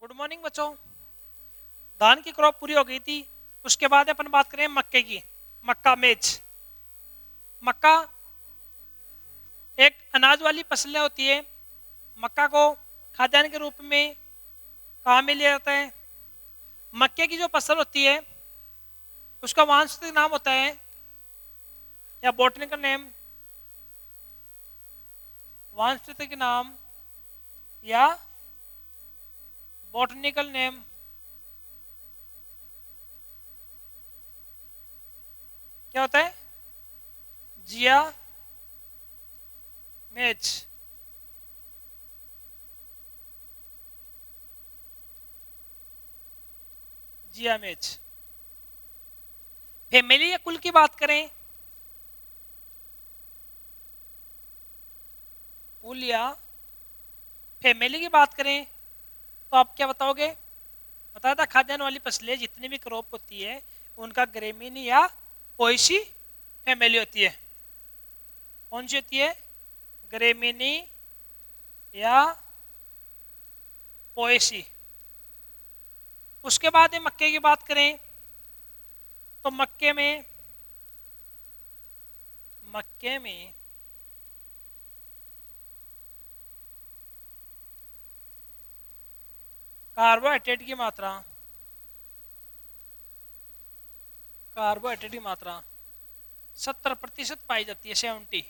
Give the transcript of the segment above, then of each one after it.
Good morning बच्चों। धान की क्रॉप पूरी हो गई थी। उसके बाद अपन बात करें मक्के की। मक्का मेज। मक्का एक अनाज वाली फसलें होती है। मक्का को खाद्यान्न के रूप में कहाँ में लिया जाता है? मक्के की जो फसल होती है उसका वानस्पतिक नाम होता है या बॉटनिकल नेम, वानस्पतिक नाम या बॉटनिकल नेम क्या होता है? जिया मेज। जिया मेज। फैमिली या कुल की बात करें, कुल या फैमिली की बात करें तो आप क्या बताओगे? बताया था खाद्यान्न वाली फसलें जितनी भी क्रॉप होती है उनका ग्रेमिनी या पोएसी फैमिली होती है। कौन सी होती है? ग्रेमिनी या पोएसी। उसके बाद मक्के की बात करें तो मक्के में कार्बोहाइड्रेट की मात्रा 70% पाई जाती है। 70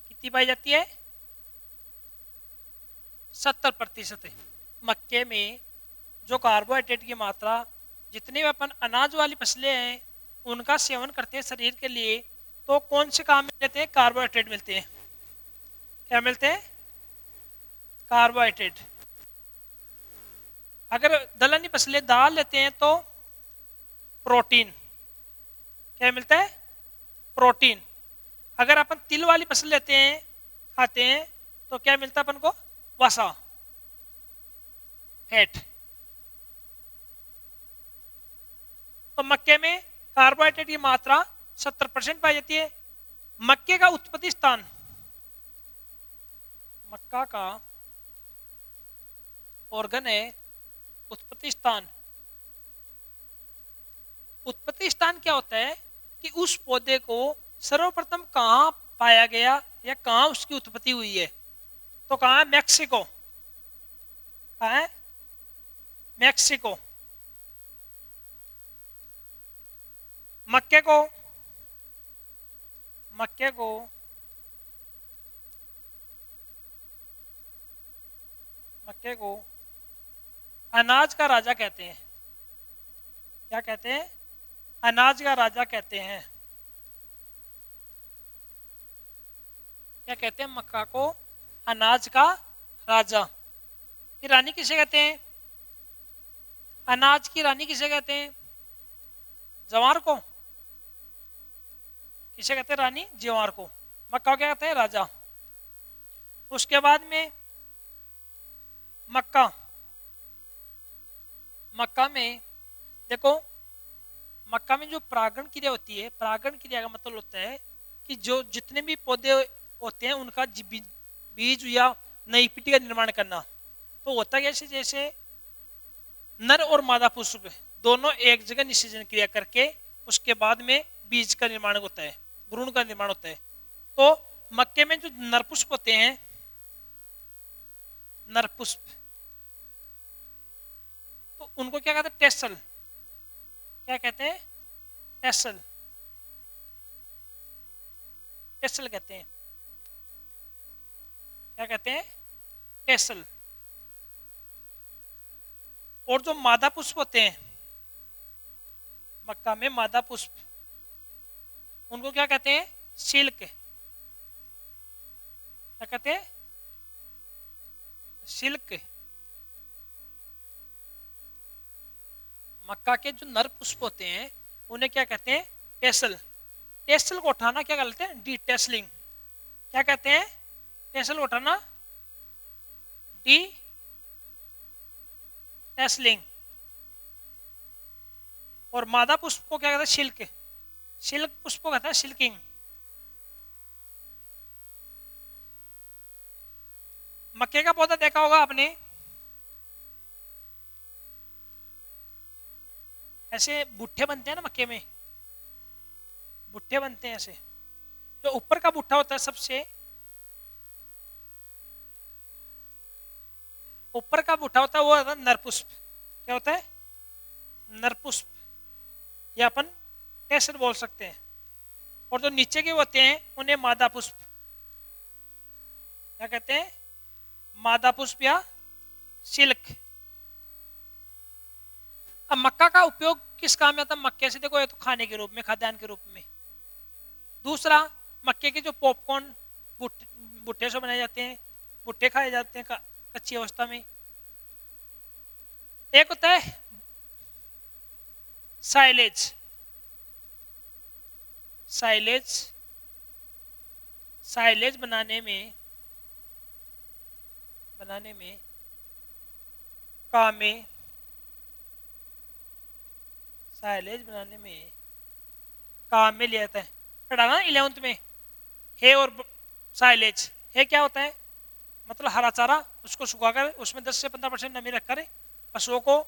कितनी पाई जाती है? 70%। मक्के में जो कार्बोहाइड्रेट की मात्रा, जितने भी अपन अनाज वाली फसलें हैं उनका सेवन करते हैं शरीर के लिए, तो कौन से काम मिलते हैं? कार्बोहाइड्रेट मिलते हैं। क्या मिलते हैं? कार्बोहाइड्रेट। अगर दलहनी फसलें दाल लेते हैं तो प्रोटीन। क्या मिलता है? प्रोटीन। अगर अपन तिल वाली फसल लेते हैं, खाते हैं, तो क्या मिलता है अपन को? वसा, फैट। तो मक्के में कार्बोहाइड्रेट की मात्रा 70% पाई जाती है। मक्के का उत्पत्ति स्थान, मक्का का ऑर्गन है उत्पत्ति स्थान। उत्पत्ति स्थान क्या होता है कि उस पौधे को सर्वप्रथम कहां पाया गया या कहां उसकी उत्पत्ति हुई है। तो कहां है? मैक्सिको। कहां है? मैक्सिको। मक्के को मक्के को मक्के को अनाज का राजा कहते हैं। क्या कहते हैं? अनाज का राजा कहते हैं। क्या कहते हैं? मक्का को अनाज का राजा। फिर रानी किसे कहते हैं? अनाज की रानी किसे कहते हैं? जवार को। किसे कहते हैं रानी? ज्वार को। मक्का को क्या कहते हैं? राजा। उसके बाद में मक्का में देखो, मक्का में जो परागण क्रिया होती है, परागण क्रिया का मतलब होता है कि जो जितने भी पौधे होते हैं उनका बीज या नई पिटी का निर्माण करना। तो होता कैसे? जैसे नर और मादा पुष्प दोनों एक जगह निषेचन क्रिया करके उसके बाद में बीज का निर्माण होता है, भ्रूण का निर्माण होता है। तो मक्के में जो नरपुष्प होते हैं, नरपुष्प, तो उनको क्या कहते हैं? टेसल। क्या कहते हैं? टेसल। टेसल कहते हैं। क्या कहते हैं? टेसल। और जो मादा पुष्प होते हैं मक्का में, मादा पुष्प, उनको क्या कहते हैं? सिल्क। क्या कहते हैं? सिल्क। मक्का के जो नर पुष्प होते हैं उन्हें क्या कहते हैं? टेसल। टेसल को उठाना क्या कहते हैं? D tasseling. क्या कहते हैं? टेसल उठाना डी टेसलिंग। और मादा पुष्प को क्या कहते हैं? सिल्क। सिल्क पुष्प को कहते हैं सिल्किंग। मक्के का पौधा देखा होगा आपने, ऐसे भुट्टे बनते हैं ना मक्के में, भुट्टे बनते हैं ऐसे। जो ऊपर का भुट्टा होता है, सबसे ऊपर का भुट्टा होता है वो होता है नरपुष्प। क्या होता है? नरपुष्प, या अपन टेसर बोल सकते हैं। और जो नीचे के होते हैं उन्हें मादा पुष्प, क्या कहते हैं? मादा पुष्प या सिल्क। अब मक्का का उपयोग किस काम में आता है? मक्के से देखो, ये तो खाने के रूप में, खाद्यान्न के रूप में। दूसरा, मक्के के जो पॉपकॉर्न भुट्टे से बनाए जाते हैं, भुट्टे खाए जाते हैं कच्ची अवस्था में। एक होता है साइलेज, साइलेज, साइलेज बनाने में काम में, साइलेज बनाने में काम में लिया जाता है। पढ़ा ना 11th में, है और साइलेज। है क्या होता है? मतलब हरा चारा, उसको सुखाकर उसमें 10 से 15% नमी रखकर पशुओं को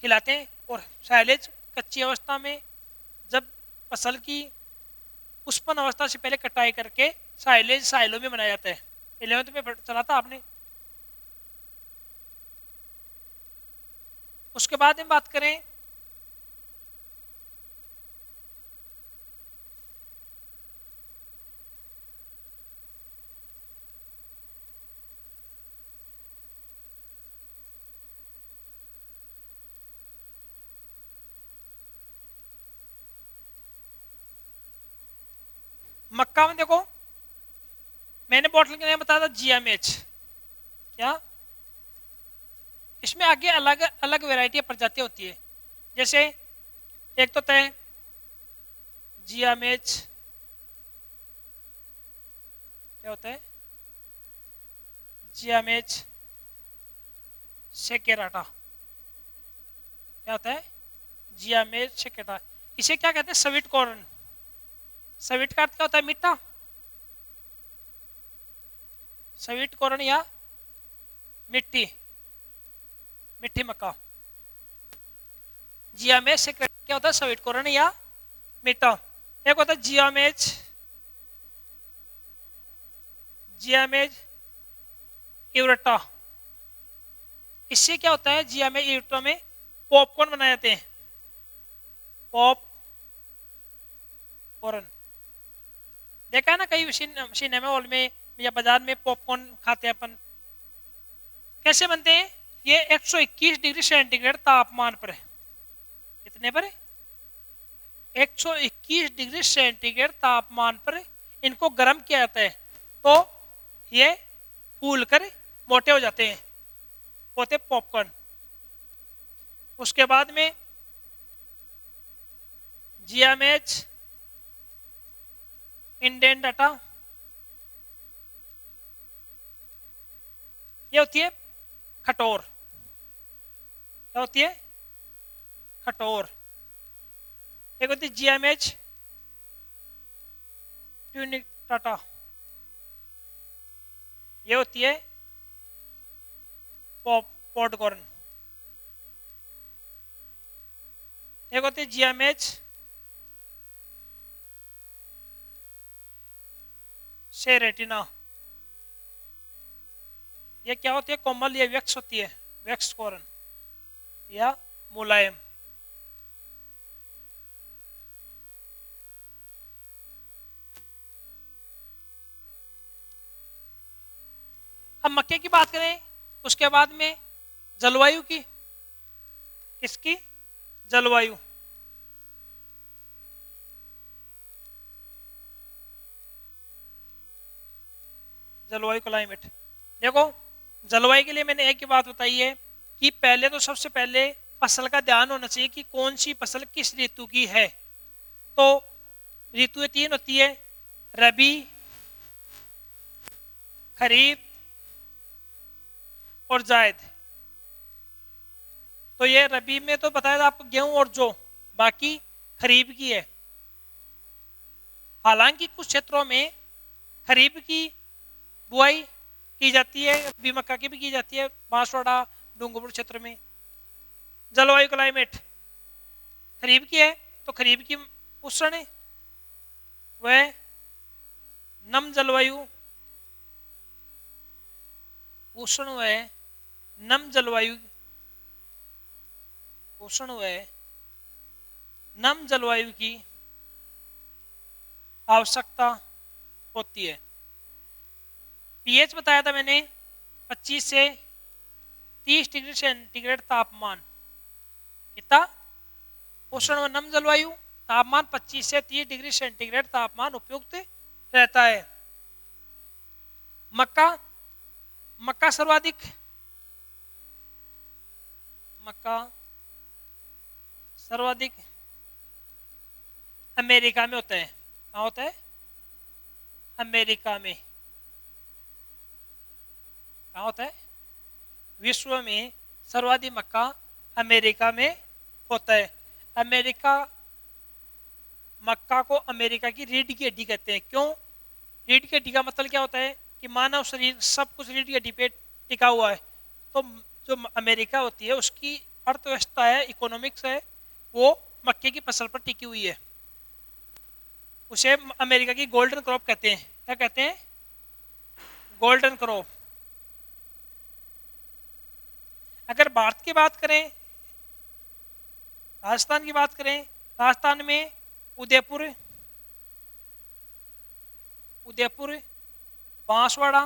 खिलाते हैं। और साइलेज कच्ची अवस्था में, जब फसल की पुष्पन अवस्था से पहले कटाई करके साइलेज साइलों में बनाया जाता है। 11th में चला था आपने। उसके बाद हम बात करें मक्का में। देखो, मैंने बॉटल के नाम बताया था GMH। क्या? इसमें आगे अलग अलग वैरायटी प्रजातियां होती है। जैसे एक तो है GMH, क्या होता है? GMH सेकेराटा। क्या होता है? GMH सेकेराटा। इसे क्या कहते हैं? Sweet corn. स्वीट का अर्थ क्या होता है? मीठा। स्वीट कॉर्न या मिट्टी, मिट्टी मक्का। GMH सेकेराटा क्या होता है? स्वीट कॉर्न या मीठा। एक होता है GMH यूरेटा। इससे क्या होता है? GMH यूरेटा में पॉपकॉर्न बनाए जाते हैं। पॉपकॉर्न देखा है ना कई सिनेमा हॉल में या बाजार में पॉपकॉर्न खाते हैं अपन। कैसे बनते हैं? ये 121 डिग्री सेंटीग्रेड तापमान पर है। कितने पर? 121 डिग्री सेंटीग्रेड तापमान पर इनको गर्म किया जाता है, तो ये फूल कर मोटे हो जाते हैं, होते पॉपकॉर्न। उसके बाद में GMH इंडियन डाटा, ये होती है खटोर। क्या होती है? खटोर। एक होती है GMH ट्यूनिक टाटा, ये होती है पॉपकॉर्न। एक होती है GMH सेरेटिना, ये क्या होती है? कोमल या वैक्स होती है, वैक्स कॉर्न या मुलायम। अब मक्के की बात करें, उसके बाद में जलवायु की। किसकी? जलवायु। जलवायु, क्लाइमेट। देखो, जलवायु के लिए मैंने एक ही बात बताई है कि पहले तो सबसे पहले फसल का ध्यान होना चाहिए कि कौन सी फसल किस ऋतु की है। तो ऋतु 3 होती है, रबी, खरीफ और जायद। तो ये रबी में तो बताया था आपको गेहूं और जौ, बाकी खरीफ की है। हालांकि कुछ क्षेत्रों में खरीफ की बुआई की जाती है, रबी मक्का की भी की जाती है, बांसवाड़ा डूंगरपुर क्षेत्र में। जलवायु, क्लाइमेट। खरीफ की है तो खरीफ की उष्ण व नम जलवायु, उष्ण व नम जलवायु, उष्ण व नम जलवायु की आवश्यकता होती है। पीएच बताया था मैंने 25 से 30 डिग्री सेंटीग्रेड तापमान, इतना उष्ण व नम जलवायु, तापमान 25 से 30 डिग्री सेंटीग्रेड तापमान उपयुक्त रहता है। मक्का, मक्का सर्वाधिक, मक्का सर्वाधिक अमेरिका में होता है। कहाँ होता है? अमेरिका में। कहाँ होता है? विश्व में सर्वाधिक मक्का अमेरिका में होता है। अमेरिका, मक्का को अमेरिका की रीढ़ की हड्डी कहते हैं। क्यों? रीढ़ की हड्डी का मतलब क्या होता है कि मानव शरीर सब कुछ रीढ़ की हड्डी पे टिका हुआ है। तो जो अमेरिका होती है उसकी अर्थव्यवस्था है, इकोनॉमिक्स है, वो मक्के की फसल पर टिकी हुई है। उसे अमेरिका की गोल्डन क्रॉप कहते हैं। क्या कहते हैं? Golden crop. अगर भारत की बात करें, राजस्थान की बात करें, राजस्थान में उदयपुर, उदयपुर, बांसवाड़ा,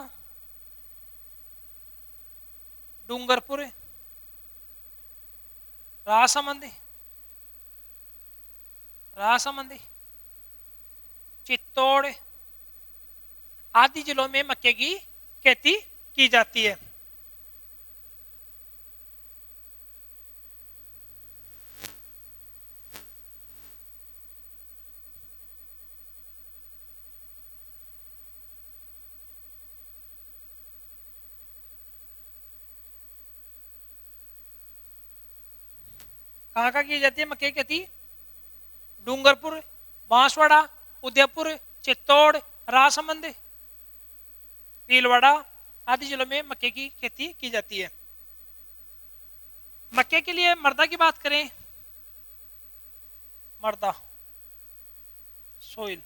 डूंगरपुर, राजसमंद, राजसमंद, चित्तौड़ आदि जिलों में मक्के की खेती की जाती है। कहाँ कहाँ की जाती है मक्के की खेती? डूंगरपुर, बांसवाड़ा, उदयपुर, चित्तौड़, राजसमंद, भीलवाड़ा आदि जिलों में मक्के की खेती की जाती है। मक्के के लिए मृदा की बात करें, मृदा सोइल,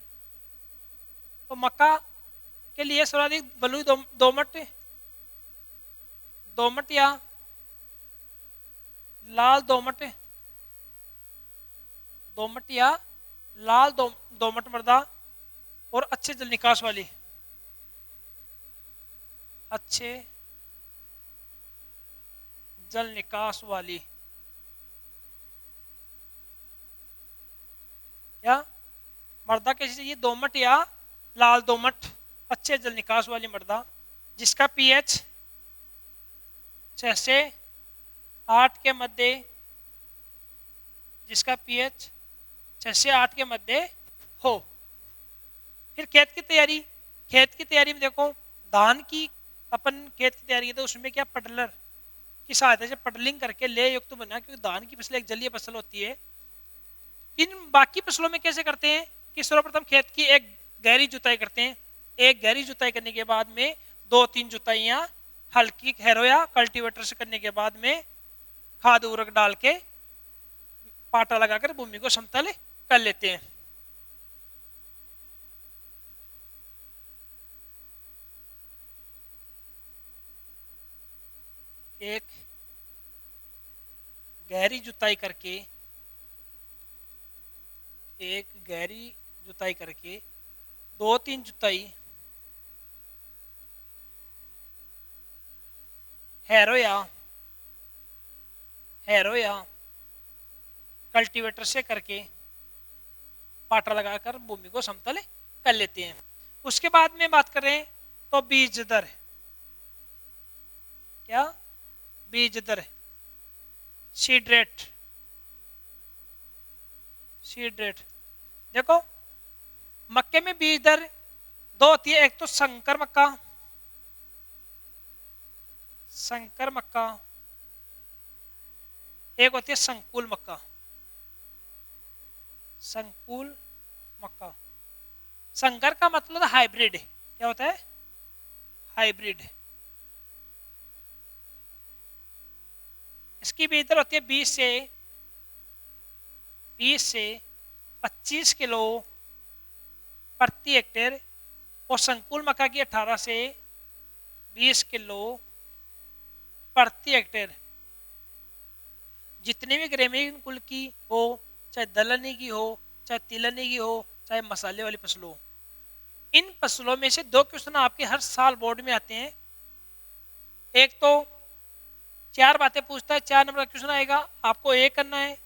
तो मक्का के लिए सर्वाधिक बलुई दोमट, दोमट या लाल दोमट, दोमट या लाल दोमट मृदा और अच्छे जल निकास वाली, अच्छे जल निकास वाली, या मृदा कैसी चाहिए? दोमट या लाल दोमट, अच्छे जल निकास वाली मृदा जिसका पीएच 6 से 8 के मध्य, जिसका पीएच 6 से 8 के मध्य हो। फिर खेत की तैयारी, खेत की तैयारी में देखो, धान की अपन खेत की तैयारी तो उसमें क्या पटलर की सहायता से पटलिंग करके ले युक्त बना, क्योंकि धान की फसल एक जलीय फसल होती है। इन बाकी फसलों में कैसे करते हैं कि सर्वप्रथम खेत की एक गहरी जुताई करते हैं। एक गहरी जुताई करने के बाद में 2-3 जुताइयां हल्की हैरो या कल्टीवेटर से करने के बाद में खाद उर्वरक डाल के पाटा लगाकर भूमि को समतल कर लेते हैं। एक गहरी जुताई करके, एक गहरी जुताई करके 2-3 जुताई हैरो या कल्टीवेटर से करके पाटा लगाकर भूमि को समतल कर लेते हैं। उसके बाद में बात करें तो बीज दर, क्या? बीज दर, सीड रेट, सीड रेट। देखो मक्के में बीज दर 2 होती है। एक तो संकर मक्का, संकर मक्का, एक होती है संकुल मक्का, संकुल मक्का। संकर का मतलब हाइब्रिड, क्या होता है? हाइब्रिड। इसकी बीज दर होती है 20 से 20 से 25 किलो प्रति हेक्टेयर और संकुल मक्का की 18 से 20 किलो प्रति हेक्टेयर। जितने भी ग्रामीण कुल की हो, चाहे दलहनी की हो, चाहे तिलहनी की हो, चाहे मसाले वाली फसल हो, इन फसलों में से दो क्वेश्चन आपके हर साल बोर्ड में आते हैं। एक तो 4 बातें पूछता है, 4 नंबर का क्वेश्चन आएगा, आपको एक करना है।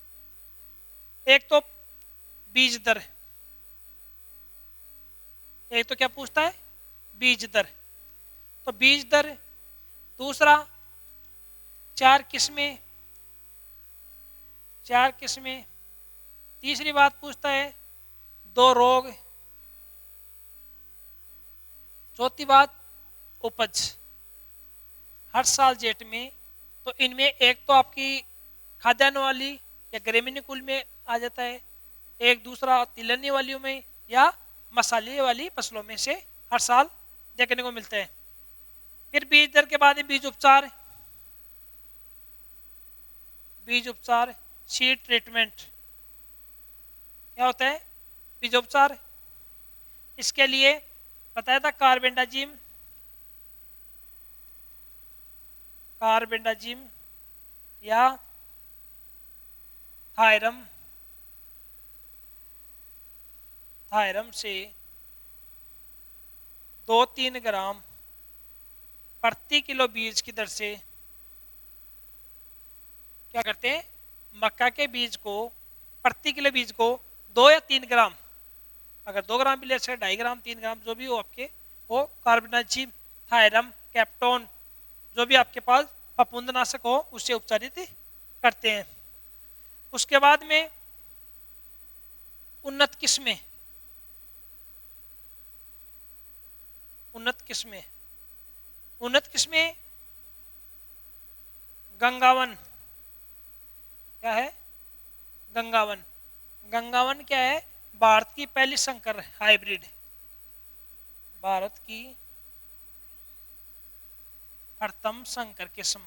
एक तो बीज दर, एक तो क्या पूछता है, बीज दर, तो बीज दर। दूसरा 4 किस्में, 4 किस्में। तीसरी बात पूछता है 2 रोग। चौथी बात उपज हर साल जेठ में। तो इनमें एक तो आपकी खाद्यान्न वाली या ग्रामीण कुल में आ जाता है, एक दूसरा तिलहनी वालियों में या मसाले वाली फसलों में से हर साल देखने को मिलते हैं। फिर बीज दर के बाद बीज उपचार, बीज उपचार, सीड ट्रीटमेंट। क्या होता है बीज उपचार? इसके लिए बताया था कार्बेंडाजिम, कार्बेंडाजिम या थायरम, थायरम से 2-3 ग्राम प्रति किलो बीज की दर से क्या करते हैं, मक्का के बीज को, प्रति किलो बीज को 2 या 3 ग्राम, अगर 2 ग्राम भी ले सकते, 2.5 ग्राम, 3 ग्राम, जो भी हो आपके, वो कार्बेंडाजिम, थायरम, कैप्टोन, जो भी आपके पास फफूंदनाशक हो, उससे उपचारित करते हैं। उसके बाद में उन्नत किस्में, उन्नत किस्में, उन्नत किस्में गंगावन। क्या है गंगावन? गंगावन क्या है? भारत की पहली संकर हाइब्रिड, भारत की प्रथम संकर किस्म।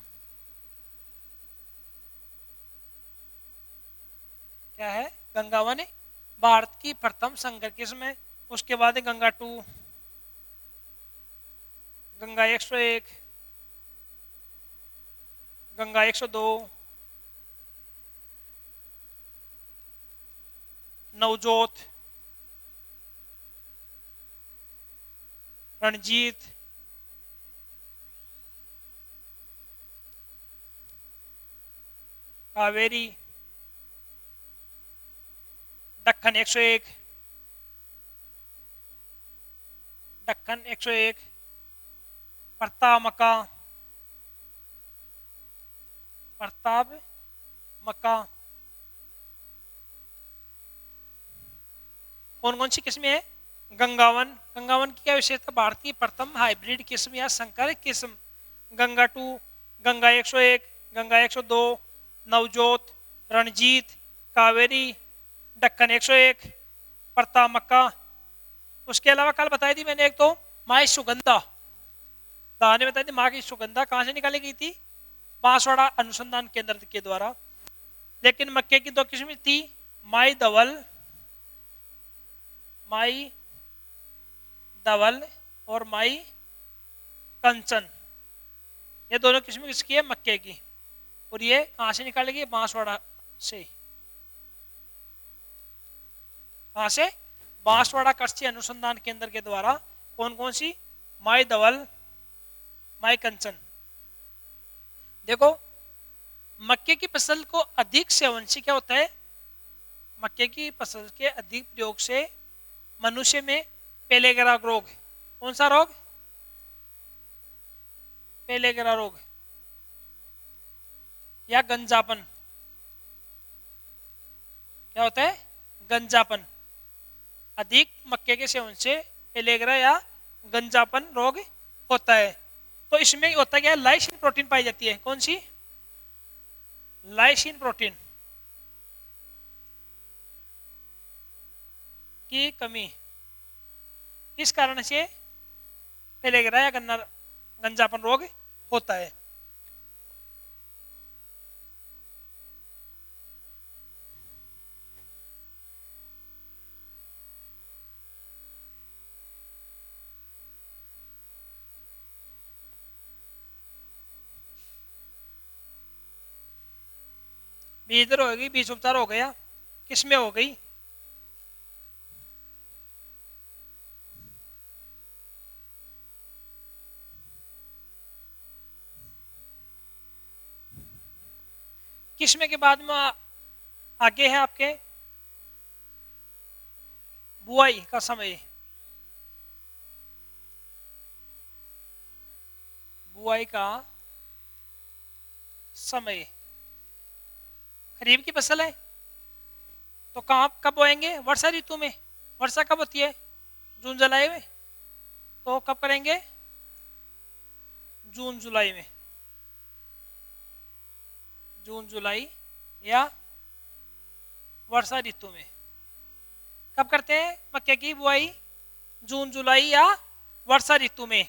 क्या है? गंगावन है, भारत की प्रथम संकर किस्म है। उसके बाद है गंगा 2, गंगा 101, गंगा 102, नवजोत, रणजीत, कावेरी, दक्कन 101, दक्कन 101, प्रताप मक्का, प्रताप मक्का। कौन कौन सी किस्में है? गंगावन, गंगावन की क्या विशेषता? भारत की प्रथम हाइब्रिड किस्म या संकर किस्म। गंगा 2, गंगा 101, गंगा 102, नवजोत, रणजीत, कावेरी, दक्कन 101, प्रताप मक्का। उसके अलावा कल बताई थी मैंने एक तो माई सुगंधा, दाने बताई थी। माँ की सुगंधा कहाँ से निकाली गई थी? बांसवाड़ा अनुसंधान केंद्र के द्वारा। लेकिन मक्के की 2 किस्में थी, माई धवल, माई धवल और माई कंचन। ये दोनों किस्में किसकी है? मक्के की। और ये कहां से निकाली गई? बांसवाड़ा से। कहां से? बांसवाड़ा कृषि अनुसंधान केंद्र के द्वारा। कौन कौन सी? माई धवल, माई कंचन। देखो मक्के की फसल को अधिक सेवन से क्या होता है? मक्के की फसल के अधिक प्रयोग से मनुष्य में पेलेगरा रोग। कौन सा रोग? पेलेगरा रोग या गंजापन। क्या होता है? गंजापन। अधिक मक्के के सेवन से पेलेगरा या गंजापन रोग होता है। तो इसमें होता क्या है? लाइसिन प्रोटीन पाई जाती है। कौन सी? लाइसिन प्रोटीन की कमी, इस कारण से पेलेगरा या गंजापन रोग होता है। बीज इधर हो गई, बीज उपचार हो गया, किस में हो गई? किस्में के बाद में आगे है आपके बुआई का समय। बुआई का समय, खरीफ की फसल है तो कहाँ कब बोएंगे? वर्षा ऋतु में। वर्षा कब होती है? जून जुलाई में। तो कब करेंगे? जून जुलाई में। जून जुलाई या वर्षा ऋतु में। कब करते हैं मक्के की बुआई? जून जुलाई या वर्षा ऋतु में।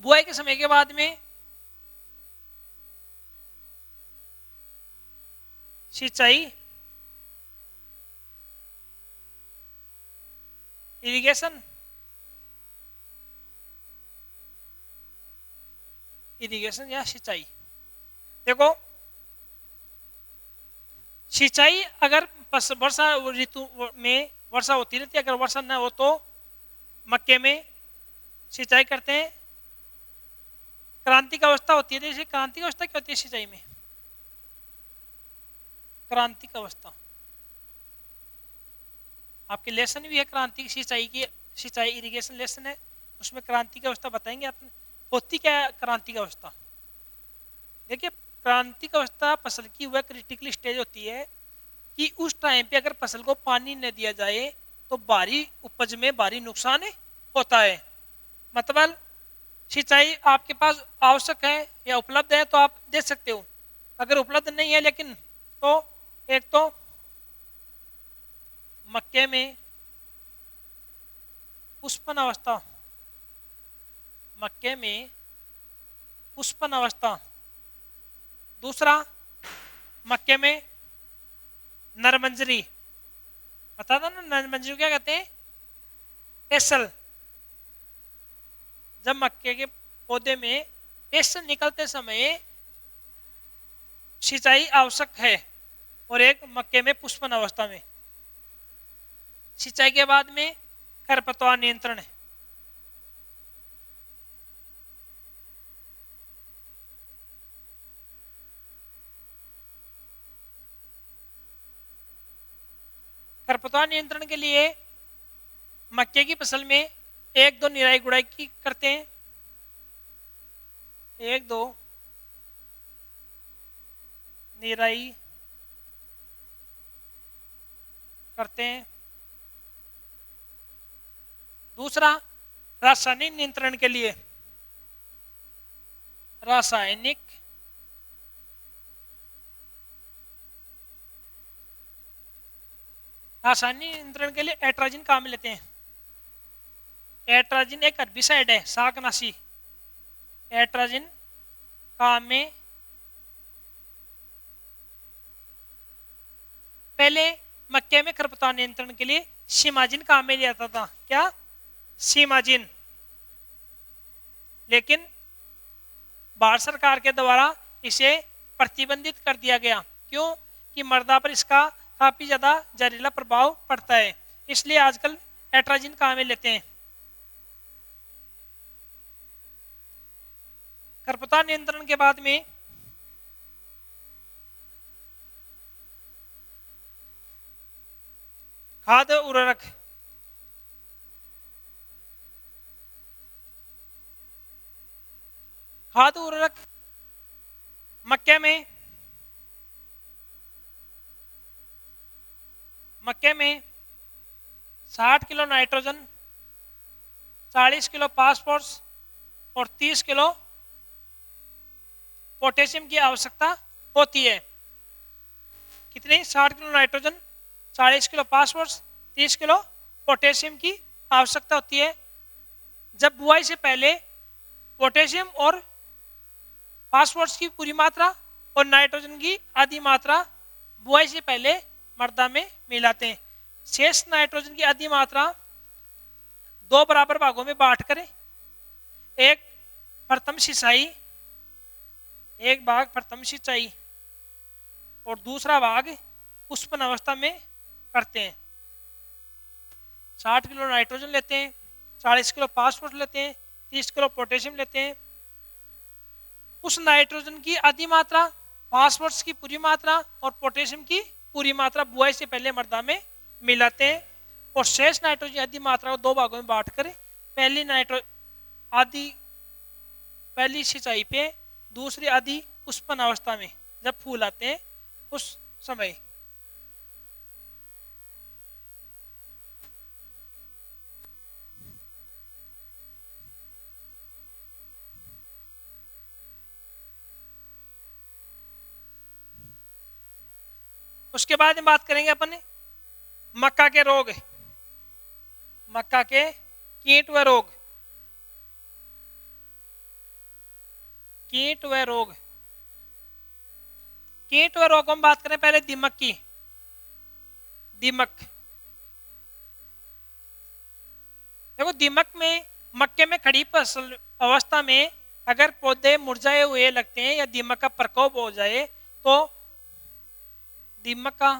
बुआई के समय के बाद में सिंचाई, इरिगेशन, इरिगेशन या सिंचाई। देखो सिंचाई अगर वर्षा ऋतु में वर्षा होती रहती है, अगर वर्षा न हो तो मक्के में सिंचाई करते हैं। क्रांतिक अवस्था होती है, जैसे क्रांतिक अवस्था क्या होती है सिंचाई में? क्रांतिक अवस्था आपके लेसन भी है, क्रांतिक सिंचाई की, सिंचाई इरिगेशन लेसन है, उसमें क्रांतिक अवस्था बताएंगे आपने। होती क्या है क्रांतिक अवस्था? देखिए क्रांतिक अवस्था फसल की वह क्रिटिकल स्टेज होती है कि उस टाइम पे अगर फसल को पानी न दिया जाए तो भारी उपज में भारी नुकसान होता है। मतलब सिंचाई आपके पास आवश्यक है या उपलब्ध है तो आप दे सकते हो, अगर उपलब्ध नहीं है लेकिन तो एक तो मक्के में पुष्पन अवस्था, मक्के में पुष्पन अवस्था। दूसरा मक्के में नरमंजरी, बता था ना नरमंजरी क्या कहते हैं? टेसल। जब मक्के के पौधे में टेसल निकलते समय सिंचाई आवश्यक है। और एक मक्के में पुष्पन अवस्था में। सिंचाई के बाद में खरपतवार नियंत्रण है। खरपतवार नियंत्रण के लिए मक्के की फसल में एक दो निराई गुड़ाई की करते हैं, एक दो निराई करते हैं। दूसरा रासायनिक नियंत्रण के लिए रासायनिक नियंत्रण के लिए एट्राजिन काम में लेते हैं। एट्राजिन एक हर्बिसाइड है, शाकनाशी। एट्राजिन काम में पहले मक्के में खरपतवार नियंत्रण के लिए सीमाजिन काम में लिया जाता था। क्या? सीमाजिन। लेकिन भारत सरकार के द्वारा इसे प्रतिबंधित कर दिया गया। क्यों? कि मृदा पर इसका काफी ज्यादा जहरीला प्रभाव पड़ता है, इसलिए आजकल एट्राजिन काम में लेते हैं। खरपतवार नियंत्रण के बाद में खाद उर्वरक। खाद उर्वरक मक्के में 60 किलो नाइट्रोजन, 40 किलो फास्फोरस और 30 किलो पोटेशियम की आवश्यकता होती है। कितनी? 60 kilo nitrogen, 40 kilo phosphorus, 30 kilo potassium की आवश्यकता होती है। जब बुआई से पहले पोटेशियम और फास्फोरस की पूरी मात्रा और नाइट्रोजन की आधी मात्रा बुआई से पहले मृदा में मिलाते हैं। शेष नाइट्रोजन की आधी मात्रा दो बराबर भागों में बांट करें, एक प्रथम सिंचाई, एक भाग प्रथम सिंचाई और दूसरा भाग पुष्पन अवस्था में करते हैं। 60 किलो नाइट्रोजन लेते हैं, 40 किलो फास्फोरस लेते हैं, 30 किलो पोटेशियम लेते हैं। उस नाइट्रोजन की आधी मात्रा, फास्फोरस की पूरी मात्रा और पोटेशियम की पूरी मात्रा बुआई से पहले मृदा में मिलाते हैं और शेष नाइट्रोजन आधी मात्रा को दो भागों में बांटकर पहली सिंचाई पे, दूसरी आधी पुष्पन अवस्था में जब फूल आते हैं उस समय। उसके बाद में बात करेंगे अपन मक्का के रोग, मक्का के कीट व रोग। कीट व रोग, कीट व रोग हम बात करें पहले दीमक की। दीमक, देखो दीमक में मक्के में खड़ी फसल अवस्था में अगर पौधे मुरझाए हुए लगते हैं या दीमक का प्रकोप हो जाए तो दीमक का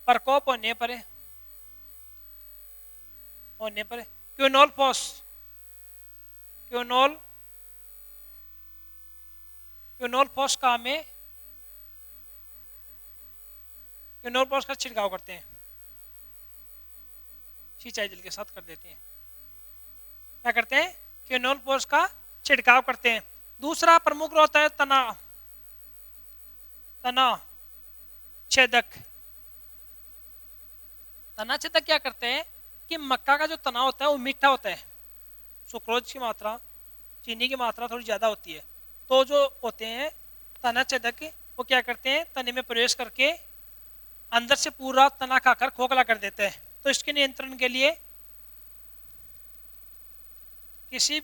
प्रकोप होने पर क्विनोल फोस का में क्विनोल फोस का छिड़काव करते हैं, सिंचाई जल के साथ कर देते हैं। क्या करते हैं? क्विनोल फोस का छिड़काव करते हैं। दूसरा प्रमुख होता है तना छेदक। तना छेदक क्या करते हैं कि मक्का का जो तना होता है वो मीठा होता है, सुक्रोज की मात्रा, चीनी की मात्रा थोड़ी ज्यादा होती है। तो जो होते हैं तना छेदक वो क्या करते हैं, तने में प्रवेश करके अंदर से पूरा तना खाकर खोखला कर देते हैं। तो इसके नियंत्रण के लिए किसी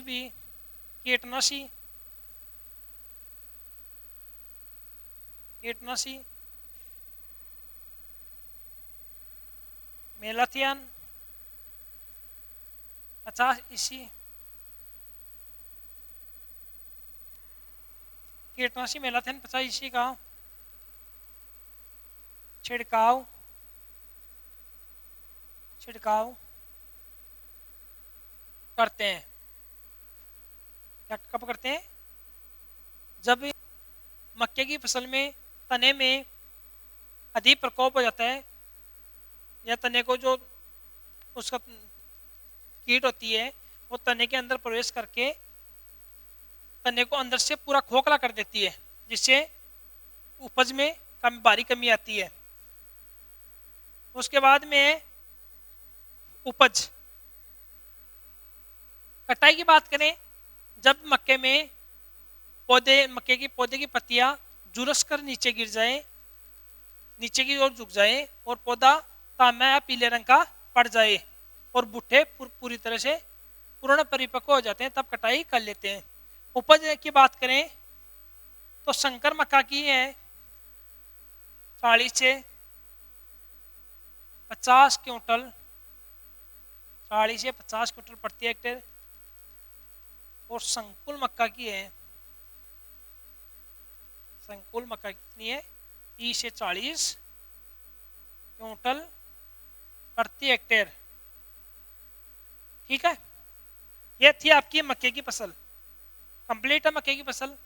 भी कीटनाशी मेलाथियन 50 इसी कीटनाशी मेलाथियन 50 इसी का छिड़काव करते हैं। क्या कब करते हैं? जब मक्के की फसल में तने में अधिक प्रकोप हो जाता है या तने को जो उसका कीट होती है वो तने के अंदर प्रवेश करके तने को अंदर से पूरा खोखला कर देती है, जिससे उपज में भारी कमी आती है। उसके बाद में उपज, कटाई की बात करें, जब मक्के की पौधे की पत्तियां झुलस कर नीचे गिर जाए, नीचे की ओर झुक जाए और पौधा तांबा या पीले रंग का पड़ जाए और भुट्टे पूरी तरह से पूर्ण परिपक्व हो जाते हैं, तब कटाई कर लेते हैं। उपज की बात करें तो संकर मक्का की है 40 से 50 क्विंटल, 40 से 50 क्विंटल प्रति हेक्टेयर। और संकुल मक्का की है, संकुल मक्का कितनी है? 30 से 40 क्विंटल प्रति हेक्टेयर। ठीक है, यह थी आपकी मक्के की फसल। कंप्लीट है मक्के की फसल।